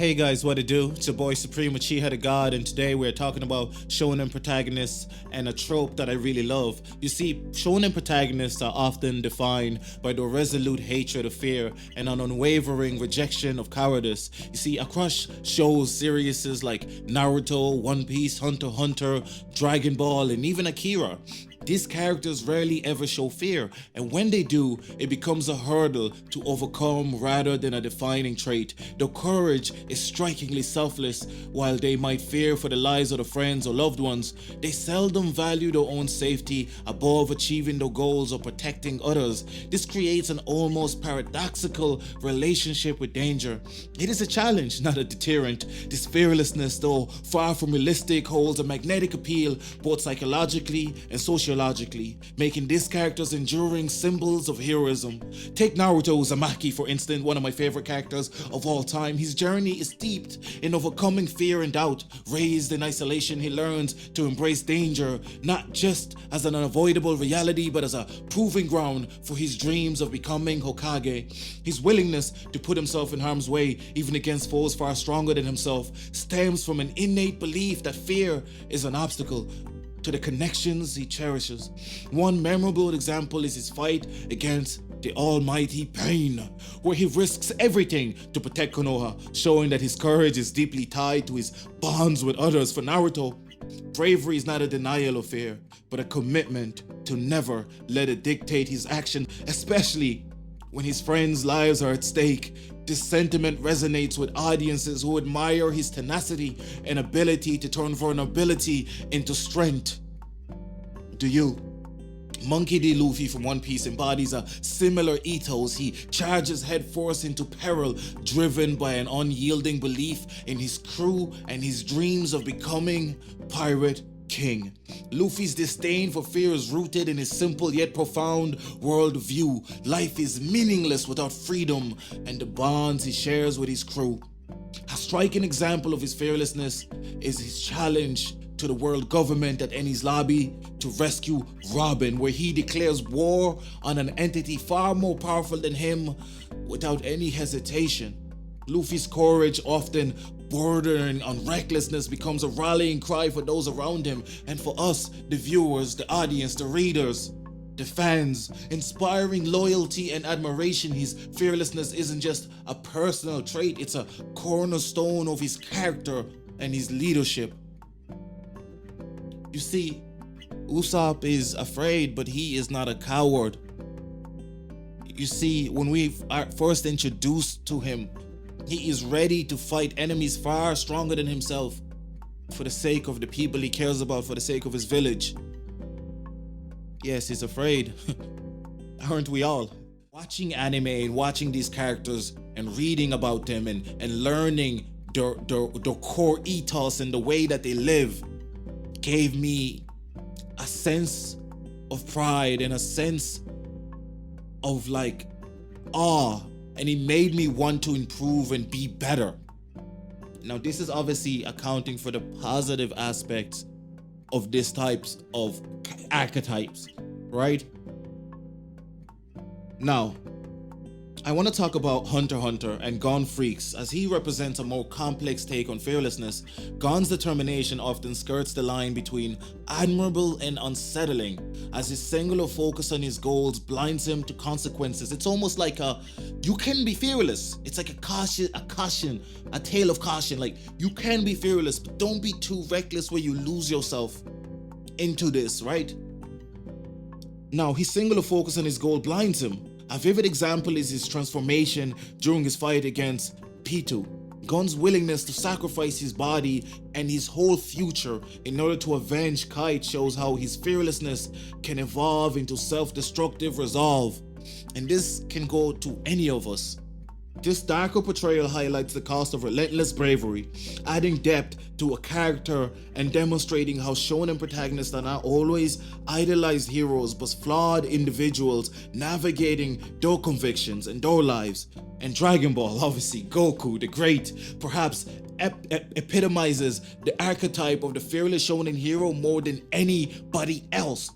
Hey guys, what it do? It's your boy Supreme Uchiha the God, and today we're talking about shonen protagonists and a trope that I really love. You see, shonen protagonists are often defined by their resolute hatred of fear and an unwavering rejection of cowardice. You see, across shows, series like Naruto, One Piece, Hunter x Hunter, Dragon Ball, and even Akira, these characters rarely ever show fear, and when they do, it becomes a hurdle to overcome rather than a defining trait. Their courage is strikingly selfless. While they might fear for the lives of their friends or loved ones, they seldom value their own safety above achieving their goals or protecting others. This creates an almost paradoxical relationship with danger. It is a challenge, not a deterrent. This fearlessness, though far from realistic, holds a magnetic appeal both psychologically and sociologically, making these characters enduring symbols of heroism. Take Naruto Uzumaki, for instance, one of my favorite characters of all time. His journey is steeped in overcoming fear and doubt. Raised in isolation, he learns to embrace danger, not just as an unavoidable reality, but as a proving ground for his dreams of becoming Hokage. His willingness to put himself in harm's way, even against foes far stronger than himself, stems from an innate belief that fear is an obstacle to the connections he cherishes. One memorable example is his fight against the almighty Pain, where he risks everything to protect Konoha, showing that his courage is deeply tied to his bonds with others. For Naruto, bravery is not a denial of fear, but a commitment to never let it dictate his action, especially when his friends' lives are at stake. This sentiment resonates with audiences who admire his tenacity and ability to turn vulnerability into strength. Do you? Monkey D. Luffy from One Piece embodies a similar ethos. He charges headfirst into peril, driven by an unyielding belief in his crew and his dreams of becoming Pirate King. Luffy's disdain for fear is rooted in his simple yet profound worldview. Life is meaningless without freedom and the bonds he shares with his crew. A striking example of his fearlessness is his challenge to the world government at Enies Lobby to rescue Robin, where he declares war on an entity far more powerful than him without any hesitation. Luffy's courage, often bordering on recklessness, becomes a rallying cry for those around him and for us, the viewers, the audience, the readers, the fans, inspiring loyalty and admiration. His fearlessness isn't just a personal trait, it's a cornerstone of his character and his leadership. You see, Usopp is afraid, but he is not a coward. You see, when we are first introduced to him, he is ready to fight enemies far stronger than himself for the sake of the people he cares about, for the sake of his village. Yes, he's afraid. Aren't we all? Watching anime and watching these characters and reading about them and learning their core ethos and the way that they live gave me a sense of pride and a sense of awe, and it made me want to improve and be better. Now, this is obviously accounting for the positive aspects of these types of archetypes, right? Now, I want to talk about Hunter x Hunter and Gon Freaks, as he represents a more complex take on fearlessness. Gon's determination often skirts the line between admirable and unsettling, as his singular focus on his goals blinds him to consequences. It's almost like you can be fearless. It's like a tale of caution. Like, you can be fearless, but don't be too reckless where you lose yourself into this, right? Now, his singular focus on his goal blinds him. A vivid example is his transformation during his fight against Pitou. Gon's willingness to sacrifice his body and his whole future in order to avenge Kite shows how his fearlessness can evolve into self-destructive resolve. And this can go to any of us. This darker portrayal highlights the cost of relentless bravery, adding depth to a character and demonstrating how shonen protagonists are not always idolized heroes but flawed individuals navigating their convictions and their lives. And Dragon Ball, obviously, Goku the Great, perhaps epitomizes the archetype of the fearless shonen hero more than anybody else.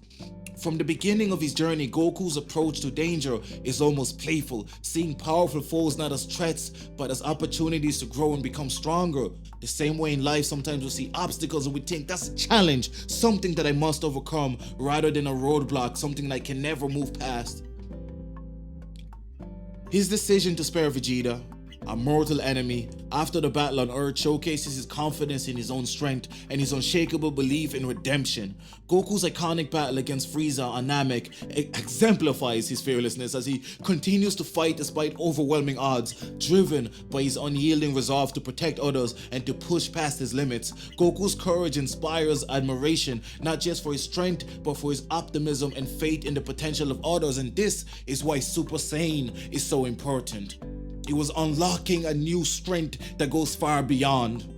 From the beginning of his journey, Goku's approach to danger is almost playful, seeing powerful foes not as threats, but as opportunities to grow and become stronger. The same way in life, sometimes we see obstacles and we think that's a challenge, something that I must overcome, rather than a roadblock, something that I can never move past. His decision to spare Vegeta, a mortal enemy, after the battle on Earth showcases his confidence in his own strength and his unshakable belief in redemption. Goku's iconic battle against Frieza on Namek exemplifies his fearlessness as he continues to fight despite overwhelming odds, driven by his unyielding resolve to protect others and to push past his limits. Goku's courage inspires admiration, not just for his strength, but for his optimism and faith in the potential of others, and this is why Super Saiyan is so important. It was unlocking a new strength that goes far beyond.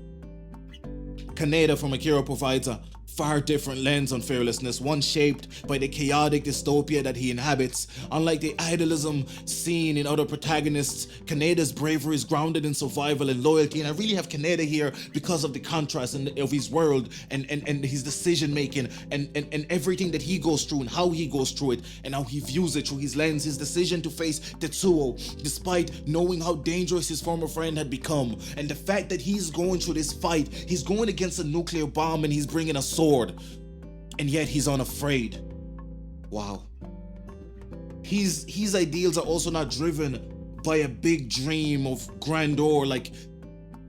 Kaneda from Akira provides a far different lens on fearlessness, one shaped by the chaotic dystopia that he inhabits. Unlike the idealism seen in other protagonists, Kaneda's bravery is grounded in survival and loyalty, and I really have Kaneda here because of the contrast of his world and his decision making and everything that he goes through and how he goes through it and how he views it through his lens. His decision to face Tetsuo despite knowing how dangerous his former friend had become, and the fact that he's going through this fight, he's going against a nuclear bomb and he's bringing a sword, and yet he's unafraid. Wow. His ideals are also not driven by a big dream of grandeur, like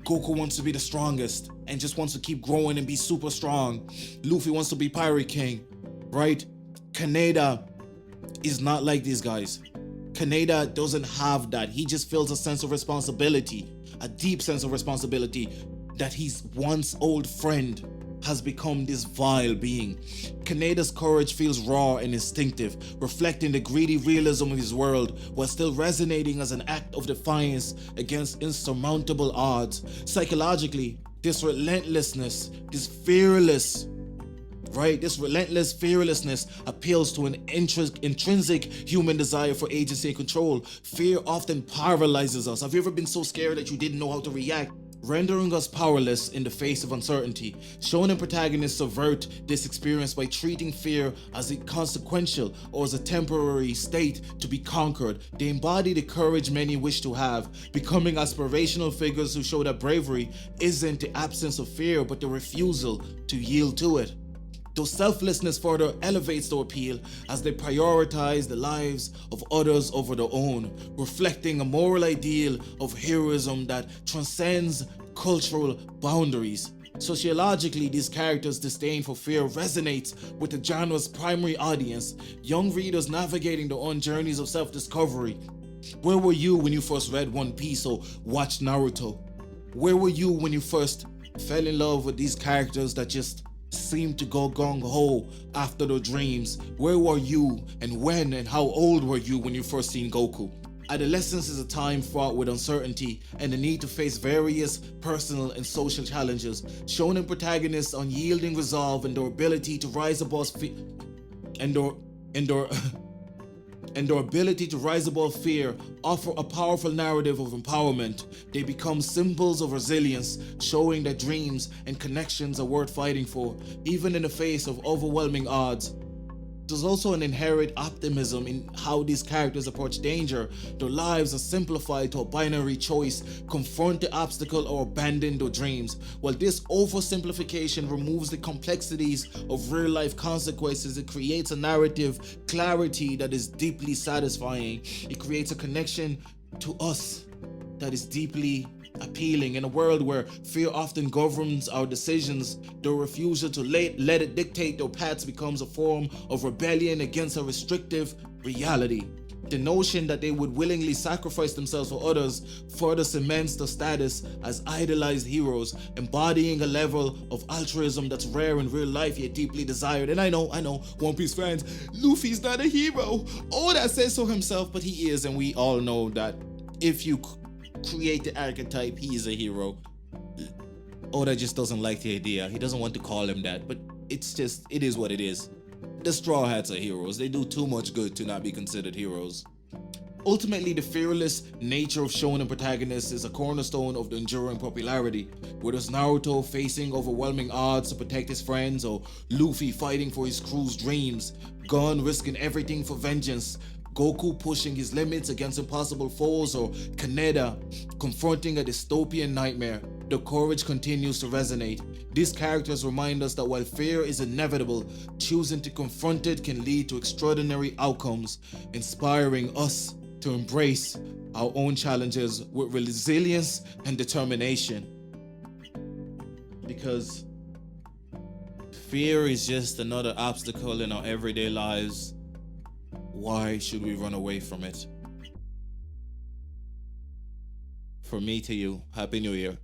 Goku wants to be the strongest and just wants to keep growing and be super strong. Luffy wants to be Pirate King, right? Kaneda is not like these guys. Kaneda doesn't have that. He just feels a sense of responsibility, a deep sense of responsibility that his once old friend has become this vile being. Kaneda's courage feels raw and instinctive, reflecting the greedy realism of his world, while still resonating as an act of defiance against insurmountable odds. Psychologically, this relentlessness, this relentless fearlessness appeals to an intrinsic human desire for agency and control. Fear often paralyzes us. Have you ever been so scared that you didn't know how to react, rendering us powerless in the face of uncertainty? Shonen protagonists subvert this experience by treating fear as inconsequential or as a temporary state to be conquered. They embody the courage many wish to have, becoming aspirational figures who show that bravery isn't the absence of fear, but the refusal to yield to it. Though selflessness further elevates their appeal as they prioritize the lives of others over their own, reflecting a moral ideal of heroism that transcends cultural boundaries. Sociologically, these characters' disdain for fear resonates with the genre's primary audience, young readers navigating their own journeys of self-discovery. Where were you when you first read One Piece or watched Naruto? Where were you when you first fell in love with these characters that just seem to go gung-ho after their dreams? Where were you and when and how old were you when you first seen Goku? Adolescence is a time fraught with uncertainty and the need to face various personal and social challenges. Shonen protagonists' unyielding resolve and their ability to rise above fear offer a powerful narrative of empowerment. They become symbols of resilience, showing that dreams and connections are worth fighting for, even in the face of overwhelming odds. There's also an inherent optimism in how these characters approach danger. Their lives are simplified to a binary choice: confront the obstacle or abandon their dreams. While this oversimplification removes the complexities of real-life consequences, it creates a narrative clarity that is deeply satisfying. It creates a connection to us that is deeply appealing. In a world where fear often governs our decisions, the refusal to let it dictate their paths becomes a form of rebellion against a restrictive reality. The notion that they would willingly sacrifice themselves for others further cements their status as idolized heroes, embodying a level of altruism that's rare in real life yet deeply desired. And I know, One Piece fans, Luffy's not a hero. Oda says so himself, but he is, and we all know that if you create the archetype, he is a hero. Oda just doesn't like the idea. He doesn't want to call him that, but it is what it is. The Straw Hats are heroes. They do too much good to not be considered heroes. Ultimately, the fearless nature of shonen protagonists is a cornerstone of the enduring popularity. Whether it's Naruto facing overwhelming odds to protect his friends, or Luffy fighting for his crew's dreams, Gon risking everything for vengeance, Goku pushing his limits against impossible foes, or Kaneda confronting a dystopian nightmare, the courage continues to resonate. These characters remind us that while fear is inevitable, choosing to confront it can lead to extraordinary outcomes, inspiring us to embrace our own challenges with resilience and determination. Because fear is just another obstacle in our everyday lives. Why should we run away from it? From me to you, Happy New Year.